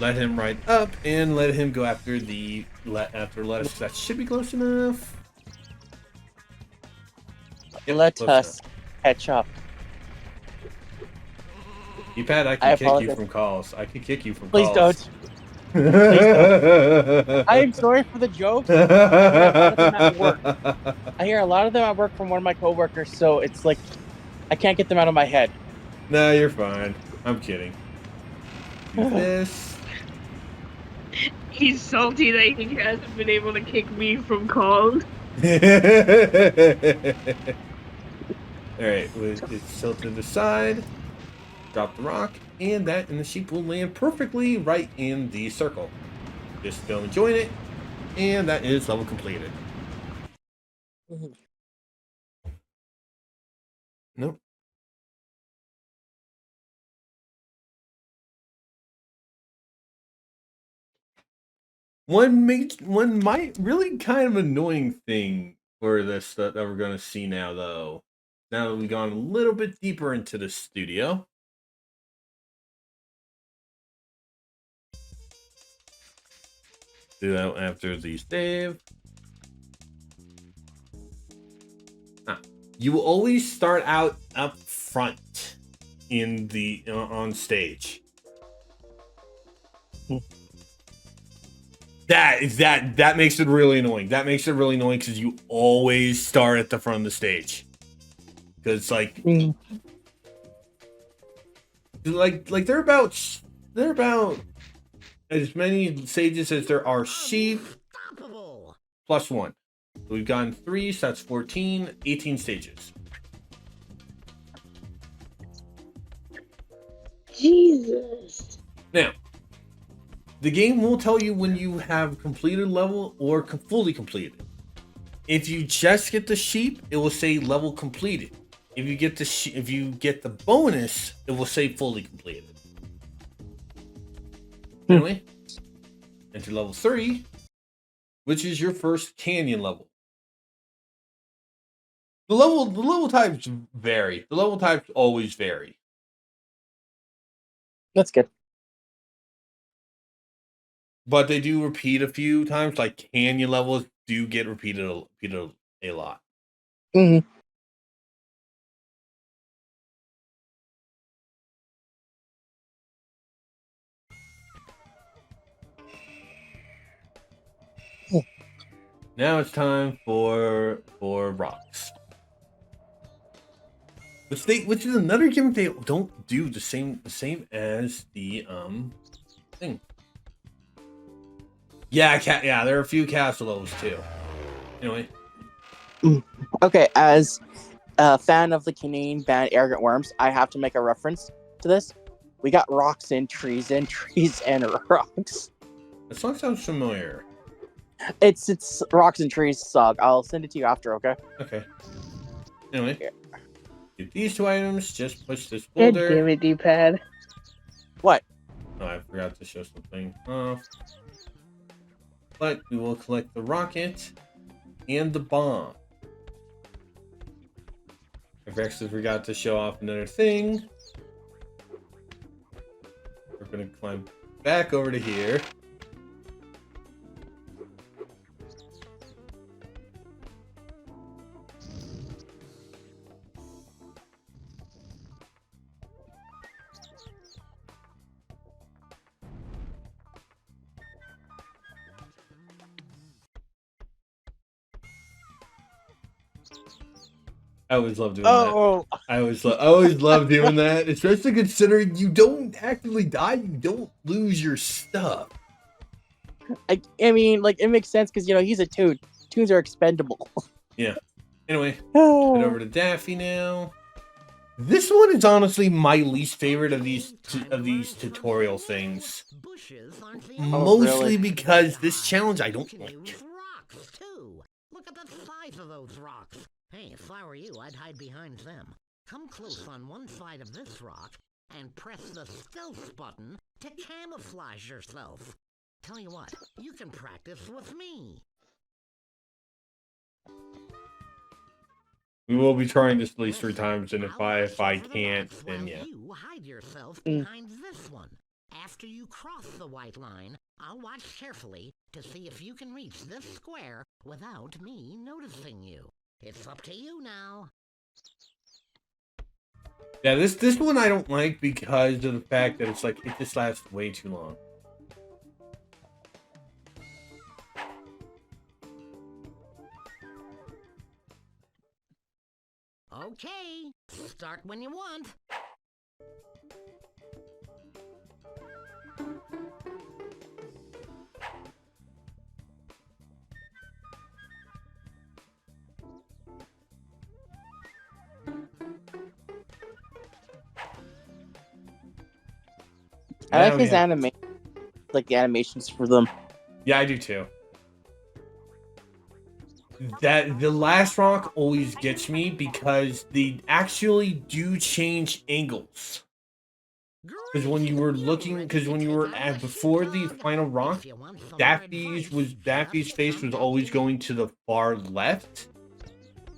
Let him ride up and let him go after lettuce. That should be close enough. Let close us enough. catch up. Keypad, I I can kick you apologize. from calls. Please don't. I am sorry for the jokes. I hear a lot of them at work from one of my coworkers, so it's like I can't get them out of my head. No, you're fine. I'm kidding. Do this. He's salty that he hasn't been able to kick me from calls. Alright, it's tilted to the side. Drop the rock, and the sheep will land perfectly right in the circle. Just go and join it, and that is level completed. Nope. One might really kind of annoying thing for this that we're going to see now, though. Now that we've gone a little bit deeper into the studio. Do that after the save. You will always start out up front in the on stage. That makes it really annoying. That makes it really annoying because you always start at the front of the stage. Because like Like they're about as many stages as there are sheep Unstoppable. plus 1. So we've gotten 3, so that's 14, 18 stages. Jesus. Now, the game will tell you when you have completed level or fully completed. If you just get the sheep, it will say level completed. If you get the bonus, it will say fully completed. Anyway, enter level 3, which is your first canyon level. The level types vary. The level types always vary. That's good. But they do repeat a few times. Like canyon levels do get repeated a lot. Hmm. Now it's time for rocks. Which is another gimmick they don't do the same as the thing. Yeah, there are a few castle levels too. Anyway. Okay, as a fan of the Canadian band Arrogant Worms, I have to make a reference to this. We got rocks and trees and rocks. That song sounds familiar. It's rocks and trees song. I'll send it to you after, okay? Okay. Anyway. Get these 2 items, just push this God boulder. damn it, D-pad. What? Oh, I forgot to show something off. But we will collect the rocket and the bomb. I actually forgot to show off another thing. We're gonna climb back over to here. I always love doing that. I always love doing that, especially considering you don't actively die, you don't lose your stuff. I mean, like, it makes sense because, he's a toon. Toons are expendable. Yeah. Anyway, head over to Daffy now. This one is honestly my least favorite of these tutorial things. Bushes aren't the Mostly really? because this challenge I don't like. rocks too. Look at the size of those rocks. Hey, if I were you, I'd hide behind them. Come close on one side of this rock and press the stealth button to camouflage yourself. Tell you what, you can practice with me. We will be trying this at least 3 times, and if I can't, then yeah. You hide yourself behind this one. After you cross the white line, I'll watch carefully to see if you can reach this square without me noticing you. It's up to you now. Yeah, this one I don't like because of the fact that it's like it just lasts way too long. Okay, start when you want. I like his animation, like the animations for them. Yeah, I do too. That the last rock always gets me because they actually do change angles. Because when you were at before the final rock, Daffy's face was always going to the far left,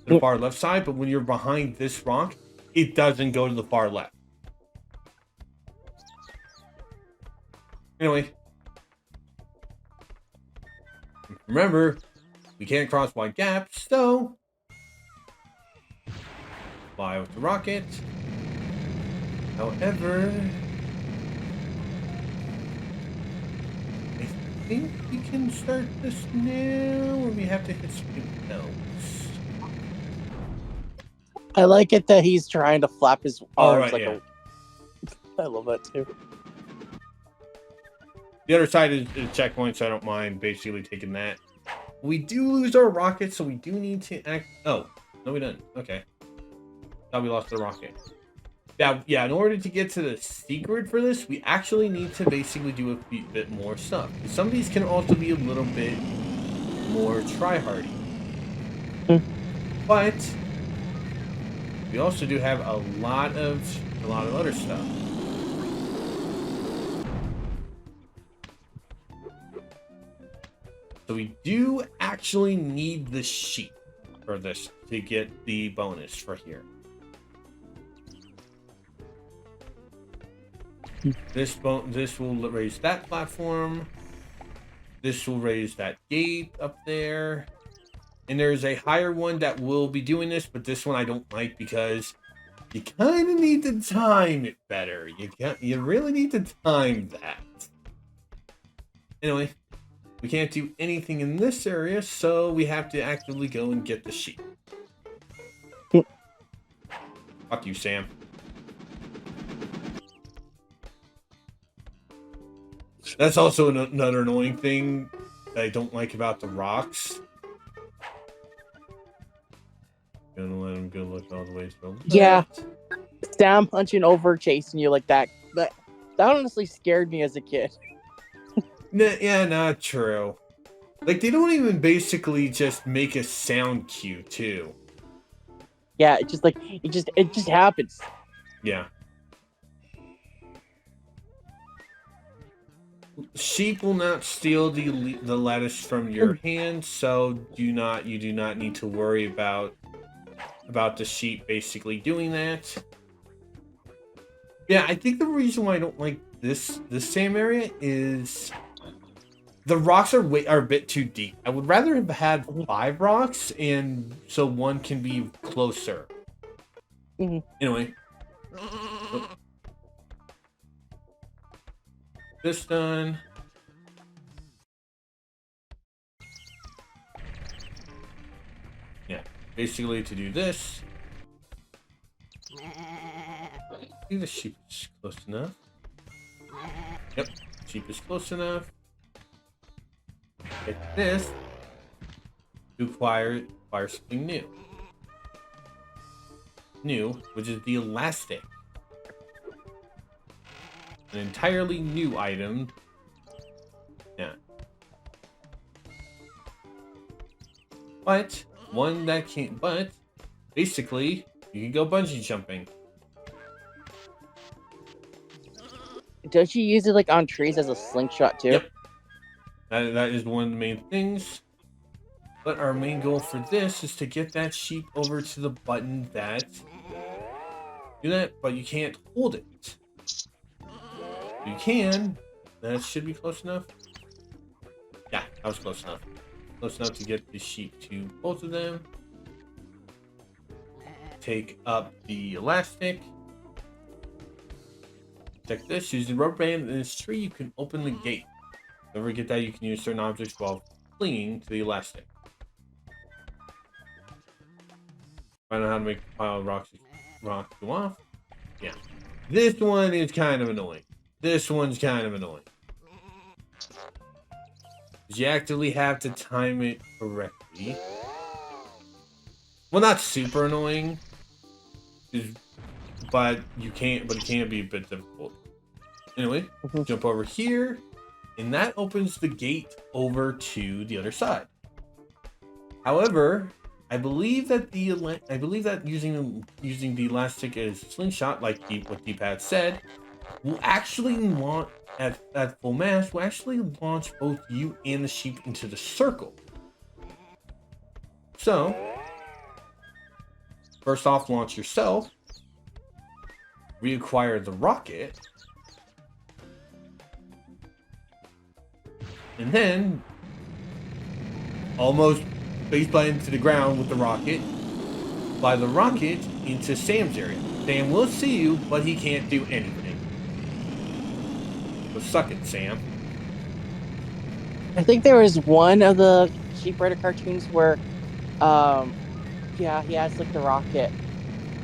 the far left side. But when you're behind this rock, it doesn't go to the far left. Anyway, remember, we can't cross wide gaps, so fly with the rocket. However, I think we can start this now, or we have to hit something else. I like it that he's trying to flap his arms right, yeah. I love that too. The other side is a checkpoint, so I don't mind basically taking that. We do lose our rocket, so we do need to act. Oh, no, we didn't. Okay. Thought we lost the rocket. Yeah, in order to get to the secret for this, we actually need to basically do a bit more stuff. Some of these can also be a little bit more try-hardy. But we also do have a lot of other stuff. So we do actually need the sheep for this to get the bonus for here. This will raise that platform. This will raise that gate up there. And there's a higher one that will be doing this, but this one I don't like because you kind of need to time it better. You really need to time that. Anyway, we can't do anything in this area, so we have to actively go and get the sheep. Fuck you, Sam. That's also another annoying thing that I don't like about the rocks. Gonna let him go look all the way through. Yeah. Sam punching over, chasing you like that. That honestly scared me as a kid. Yeah, not true. Like, they don't even basically just make a sound cue, too. Yeah, it just happens. Yeah. Sheep will not steal the lettuce from your hand, so you do not need to worry about the sheep basically doing that. Yeah, I think the reason why I don't like this same area is the rocks are a bit too deep. I would rather have had 5 rocks, and so one can be closer. Anyway. This done. Yeah, basically to do this. I think the sheep is close enough. Yep, sheep is close enough. Get this to acquire something new. Which is the elastic. An entirely new item. Yeah. But one that can't. But basically, you can go bungee jumping. Does she use it like on trees as a slingshot too? Yep. That is one of the main things. But our main goal for this is to get that sheep over to the button that do that, but you can't hold it. You can. That should be close enough. Yeah, that was close enough. Close enough to get the sheep to both of them. Take up the elastic. Check this. Use the rubber band in this tree. You can open the gate. Don't forget that you can use certain objects while clinging to the elastic. Find out how to make a pile of rocks go off. Yeah. This one is kind of annoying. This one's kind of annoying. You actively have to time it correctly. Well, not super annoying, but it can be a bit difficult. Anyway, jump over here, and that opens the gate over to the other side. However, I believe that using the elastic as a slingshot, like what D-pad said, will actually launch at full mass. Will actually launch both you and the sheep into the circle. So, first off, launch yourself. Reacquire the rocket, and then almost faceplant into the ground with the rocket. Fly the rocket into Sam's area. Sam will see you, but he can't do anything. So suck it, Sam. I think there was one of the Sheep Rider cartoons where, he has like the rocket,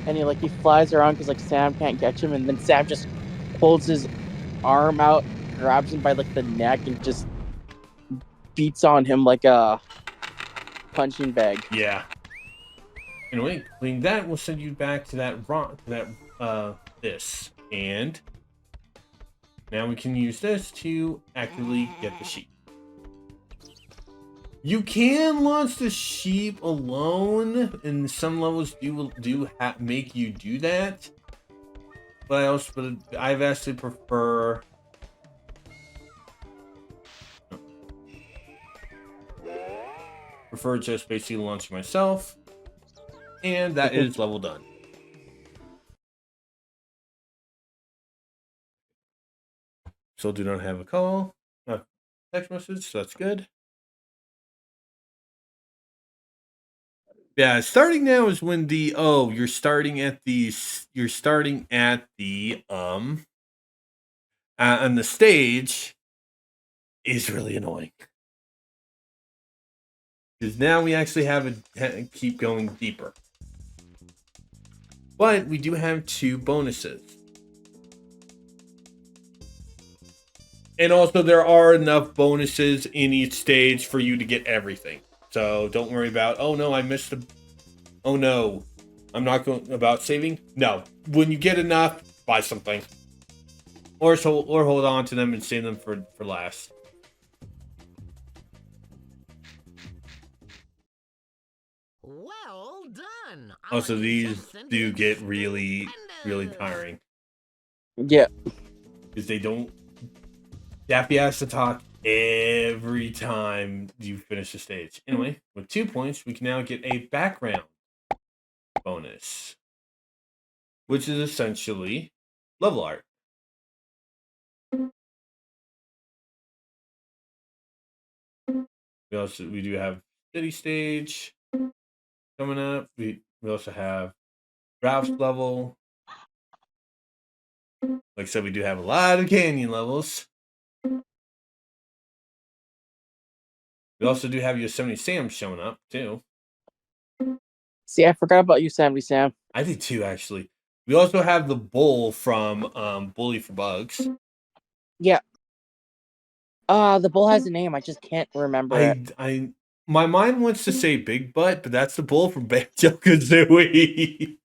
and he flies around because Sam can't catch him, and then Sam just pulls his arm out, grabs him by like the neck, and just beats on him like a punching bag. Yeah. Anyway, completing that will send you back to this. And now we can use this to actively get the sheep. You can launch the sheep alone, and some levels make you do that. But I've actually prefer just basically launching myself, and that is level done. Still do not have a call, text message, so that's good. Yeah, starting now is when you're starting at the on the stage is really annoying. Because now we actually have keep going deeper. But we do have 2 bonuses. And also there are enough bonuses in each stage for you to get everything. So don't worry about, oh no, I missed oh no, I'm not going about saving. No, when you get enough, buy something. Or hold on to them and save them for last. Well done. Also, these do get really, really tiring. Yeah. Because they don't... Daffy has to talk every time you finish the stage. Anyway, with 2 points, we can now get a background bonus. Which is essentially level art. We do have city stage coming up. We also have Ralph's level. Like I said, we do have a lot of canyon levels. We also do have Yosemite Sam showing up too. See, I forgot about Yosemite Sam. I did too, actually. We also have the bull from Bully for Bugs. Yeah. The bull has a name. I just can't remember it. My mind wants to say Big Butt, but that's the bull from Banjo-Kazooie.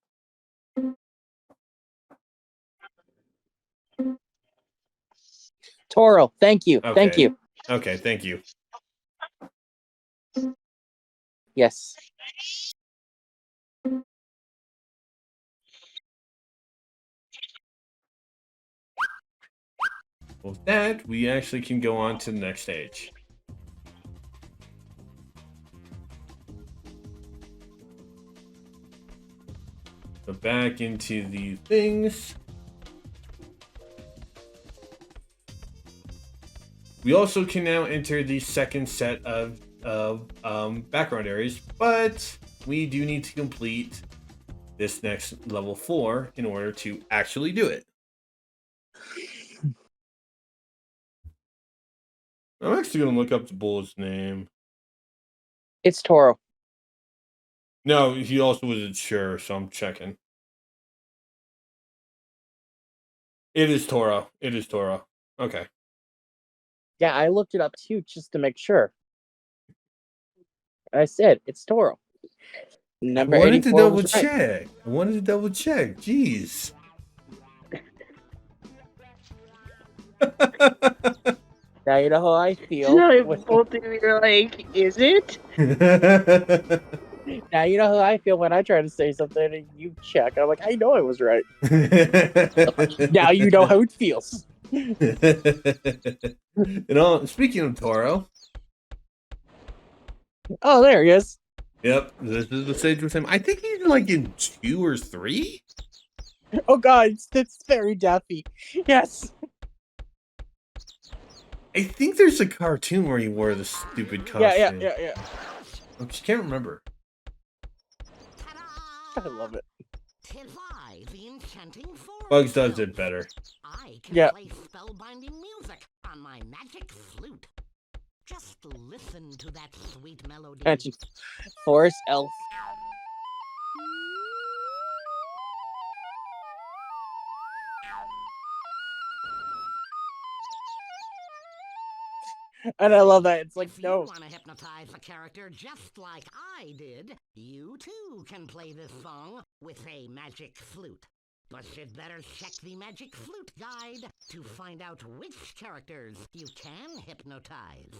Toro, thank you. Okay. Thank you. Okay, thank you. Yes. With that, we actually can go on to the next stage. So back into the things. We also can now enter the second set of background areas, but we do need to complete this next level 4 in order to actually do it. I'm actually going to look up the bull's name. It's Toro. No, he also wasn't sure, so I'm checking. It is Toro. It is Toro. Okay. Yeah, I looked it up too just to make sure. I said it's Toro. Number I wanted to 84 double was right. check. I wanted to double check. Jeez. Now you know how I feel. So both of you are like, is it? Now you know how I feel when I try to say something and you check. I'm like, I know I was right. Now you know how it feels. Speaking of Toro. Oh, there he is. Yep, this is the stage with him. I think he's like in 2 or 3. Oh God, it's very Daffy. Yes. I think there's a cartoon where he wore the stupid costume. Yeah. I just can't remember. I love it. Bugs does it better. I can Yeah. play spellbinding music on my magic flute. Just listen to that sweet melody. Attention. Forest Elf. And I love that. It's like, If no. you want to hypnotize a character just like I did, you too can play this song with a magic flute. But you'd better check the magic flute guide to find out which characters you can hypnotize.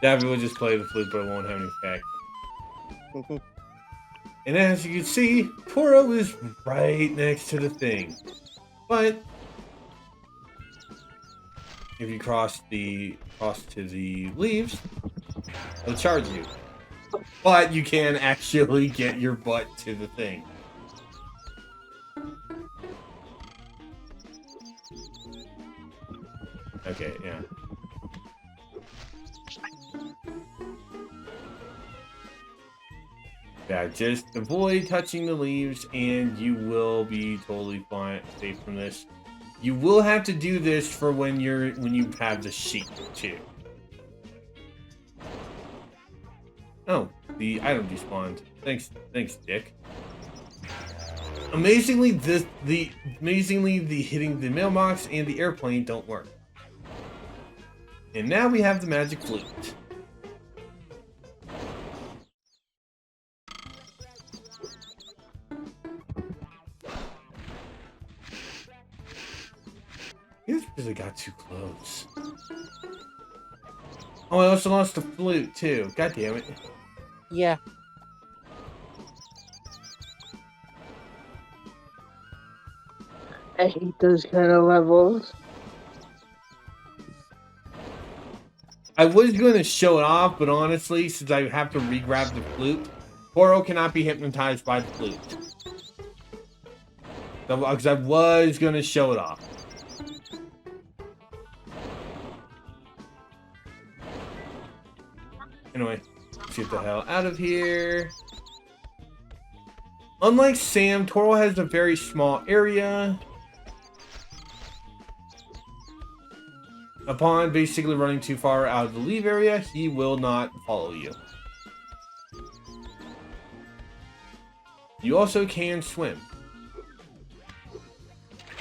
Davi will just play the flute, but it won't have any effect. And as you can see, Toro is right next to the thing. But if you cross to the leaves, it'll charge you. But you can actually get your butt to the thing. Okay, yeah. Yeah, just avoid touching the leaves and you will be totally fine, safe from this. You will have to do this for when you have the sheet too. Oh, the item despawned. Thanks, Dick. Amazingly, the hitting the mailbox and the airplane don't work. And now we have the magic flute. It's because I got too close. Oh, I also lost the flute too. God damn it. Yeah. I hate those kind of levels. I was going to show it off, but honestly, since I have to re-grab the flute, Toro cannot be hypnotized by the flute. Because I was going to show it off. Anyway, let's get the hell out of here. Unlike Sam, Toro has a very small area. Upon basically running too far out of the leave area, he will not follow you. You also can swim.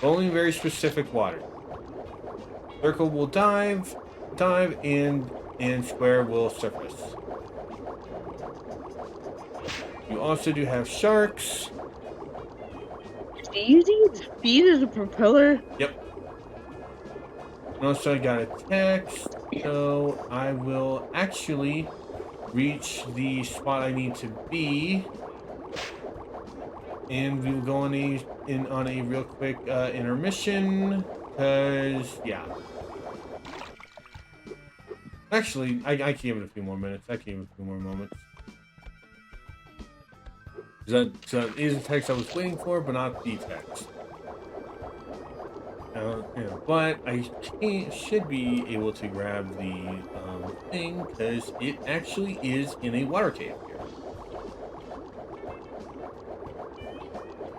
Only in very specific water. Circle will dive, and square will surface. You also do have sharks. Do you use speed as a propeller? Yep. And also I got a text, so I will actually reach the spot I need to be. And we will go on a real quick intermission, because yeah. Actually, I can give it a few more minutes. I can give it a few more moments. So is the text I was waiting for, but not the text. Yeah, but I should be able to grab the thing, because it actually is in a water cave here.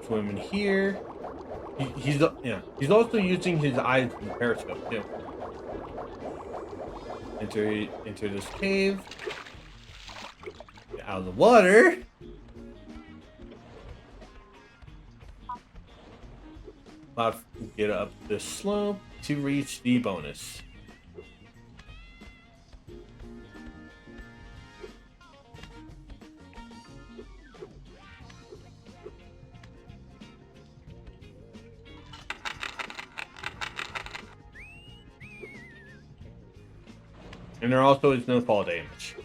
Swim in here. He's also using his eyes in the periscope too. Enter this cave. Get out of the water. Get up this slope to reach the bonus. And there also is no fall damage.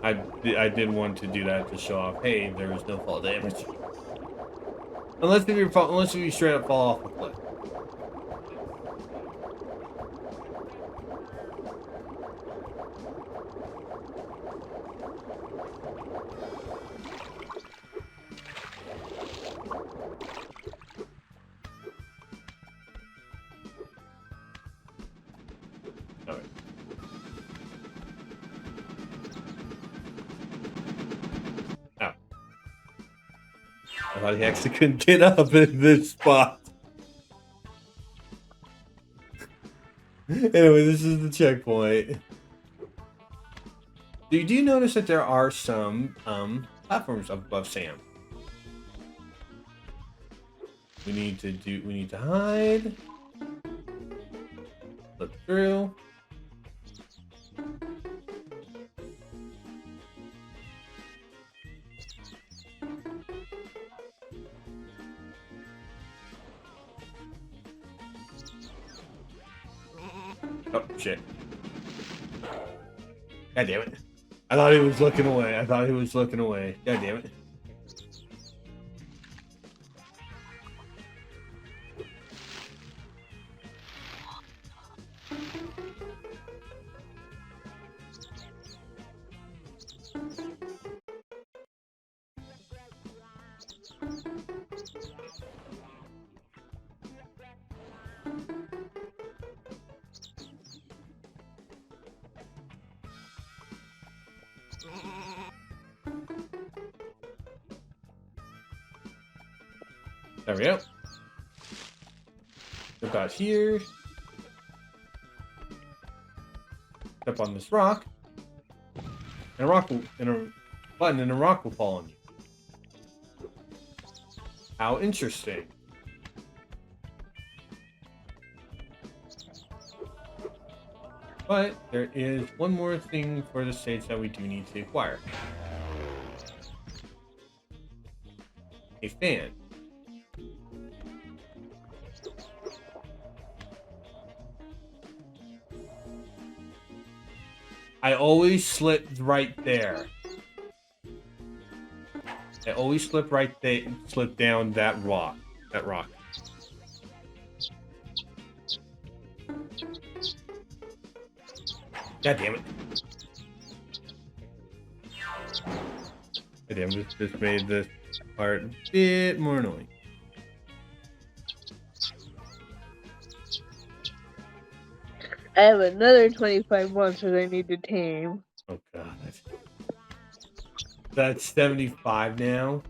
I did want to do that to show off, hey, there is no fall damage. Unless if you straight up fall off a cliff. Alright. Oh. I thought he actually couldn't get up in this spot. Anyway, this is the checkpoint. You do notice that there are some platforms above Sam. We need to hide. Look through. Oh, shit. God damn it. I thought he was looking away. God damn it. There we go. Step out here. Step on this rock. And a rock will, and a button and a rock will fall on you. How interesting. But there is one more thing for the stage that we do need to acquire. A fan. I always slip right there. I always slip right there, slip down that rock. That rock. God damn it. God damn, this made this part a bit more annoying. I have another 25 monsters I need to tame. Oh god. That's 75 now.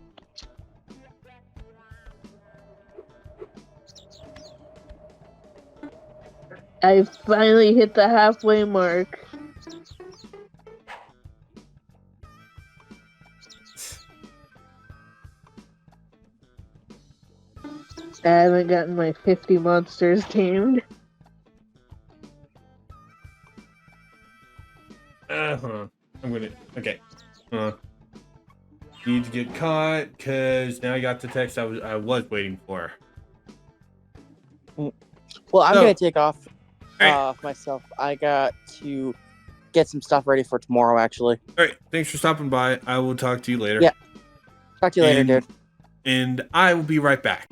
I finally hit the halfway mark. I haven't gotten my 50 monsters tamed. I'm gonna. Okay. Need to get caught because now I got the text I was waiting for. Well, I'm So- gonna take off Alright. myself. I got to get some stuff ready for tomorrow. Actually, All right. Thanks for stopping by. I will talk to you later. Yeah. Talk to you later, And- dude. And I will be right back.